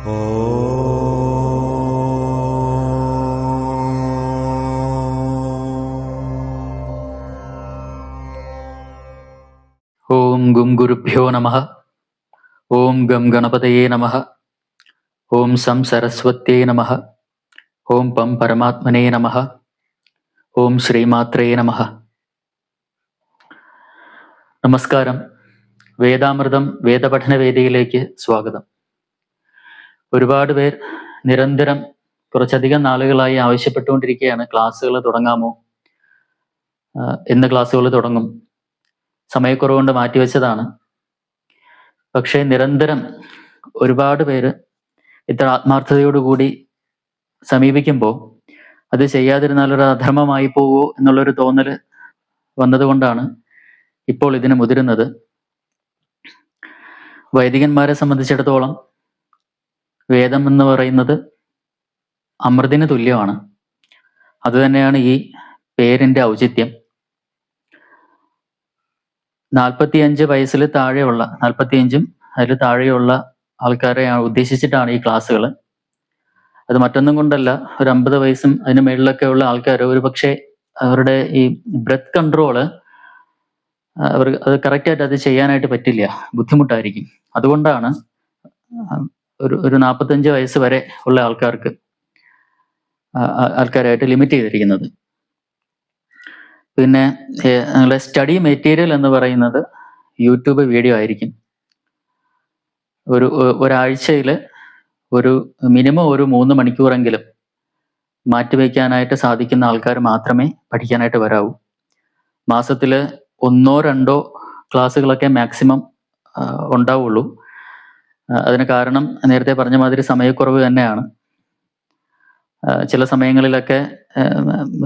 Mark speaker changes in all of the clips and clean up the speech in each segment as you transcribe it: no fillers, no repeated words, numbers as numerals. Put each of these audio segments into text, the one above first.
Speaker 1: ഓം ഗും ഗുരുഭ്യോ നമഃ. ഓം ഗം ഗണപതയേ നമഃ. ഓം സം സരസ്വത്യേ നമഃ. ഓം പം പരമാത്മനേ നമഃ. ഓം ശ്രീമാത്രേ നമഃ. നമസ്കാരം. വേദാമൃതം വേദപഠന വേദിയിലേക്ക് സ്വാഗതം. ഒരുപാട് പേർ നിരന്തരം കുറച്ചധികം നാളുകളായി ആവശ്യപ്പെട്ടുകൊണ്ടിരിക്കുകയാണ്, ക്ലാസ്സുകൾ തുടങ്ങാമോ, എന്ന് ക്ലാസ്സുകൾ തുടങ്ങും. സമയക്കുറവുകൊണ്ട് മാറ്റിവെച്ചതാണ്. പക്ഷേ നിരന്തരം ഒരുപാട് പേര് ഇത്ര ആത്മാർത്ഥതയോടുകൂടി സമീപിക്കുമ്പോൾ അത് ചെയ്യാതിരുന്നാൽ ഒരു അധർമ്മമായി പോവോ എന്നുള്ളൊരു തോന്നൽ വന്നതുകൊണ്ടാണ് ഇപ്പോൾ ഇതിന് മുതിരുന്നത്. വൈദികന്മാരെ സംബന്ധിച്ചിടത്തോളം വേദം എന്ന് പറയുന്നത് അമൃതിന് തുല്യമാണ്. അതുതന്നെയാണ് ഈ പേരിന്റെ ഔചിത്യം. 45 വയസ്സിൽ താഴെയുള്ള 45 അതിൽ താഴെയുള്ള ആൾക്കാരെ ഉദ്ദേശിച്ചിട്ടാണ് ഈ ക്ലാസ്സുകൾ. അത് മറ്റൊന്നും കൊണ്ടല്ല, ഒരു 50 വയസ്സും അതിന് മേളിലൊക്കെ ഉള്ള ആൾക്കാർ ഒരു പക്ഷേ അവരുടെ ഈ ബ്രെത്ത് കൺട്രോള് അത് കറക്റ്റായിട്ട് അത് ചെയ്യാനായിട്ട് പറ്റില്ല, ബുദ്ധിമുട്ടായിരിക്കും. അതുകൊണ്ടാണ് ഒരു 45 വയസ്സ് വരെ ഉള്ള ആൾക്കാരായിട്ട് ലിമിറ്റ് ചെയ്തിരിക്കുന്നത്. പിന്നെ നിങ്ങളുടെ സ്റ്റഡി മെറ്റീരിയൽ എന്ന് പറയുന്നത് യൂട്യൂബ് വീഡിയോ ആയിരിക്കും. ഒരാഴ്ചയിൽ മിനിമം ഒരു 3 മണിക്കൂറെങ്കിലും മാറ്റിവെക്കാനായിട്ട് സാധിക്കുന്ന ആൾക്കാർ മാത്രമേ പഠിക്കാനായിട്ട് വരാവൂ. മാസത്തിൽ 1-2 ക്ലാസ്സുകളൊക്കെ മാക്സിമം ഉണ്ടാവുള്ളൂ. അതിന് കാരണം നേരത്തെ പറഞ്ഞ മാതിരി സമയക്കുറവ് തന്നെയാണ്. ചില സമയങ്ങളിലൊക്കെ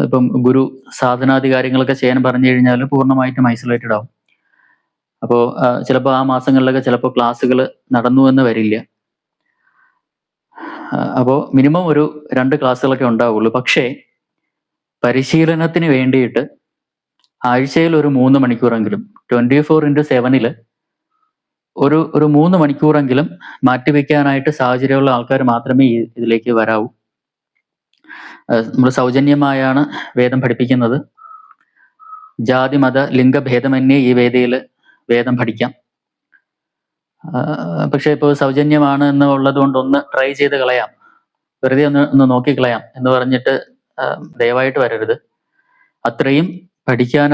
Speaker 1: ഇപ്പം ഗുരു സാധനാദി കാര്യങ്ങളൊക്കെ ചെയ്യാൻ പറഞ്ഞു കഴിഞ്ഞാൽ പൂർണ്ണമായിട്ടും ഐസൊലേറ്റഡ് ആവും. അപ്പോൾ ചിലപ്പോൾ ആ മാസങ്ങളിലൊക്കെ ചിലപ്പോൾ ക്ലാസ്സുകൾ നടന്നു എന്ന് വരില്ല. അപ്പോൾ മിനിമം 2 ക്ലാസ്സുകളൊക്കെ ഉണ്ടാവുള്ളൂ. പക്ഷേ പരിശീലനത്തിന് വേണ്ടിയിട്ട് ആഴ്ചയിൽ 3 മണിക്കൂറെങ്കിലും 24/7 ഒരു 3 മണിക്കൂറെങ്കിലും മാറ്റിവെക്കാനായിട്ട് സാഹചര്യമുള്ള ആൾക്കാർ മാത്രമേ ഇതിലേക്ക് വരാവൂ. നമ്മൾ സൗജന്യമായാണ് വേദം പഠിപ്പിക്കുന്നത്. ജാതി മത ലിംഗഭേദമന്യേ ഈ വേദിയിൽ വേദം പഠിക്കാം. പക്ഷെ ഇപ്പോൾ സൗജന്യമാണ് എന്നുള്ളത് കൊണ്ട് ഒന്ന് ട്രൈ ചെയ്ത് കളയാം, വെറുതെ ഒന്ന് നോക്കിക്കളയാം എന്ന് പറഞ്ഞിട്ട് ദയവായിട്ട് വരരുത്. അത്രയും പഠിക്കാൻ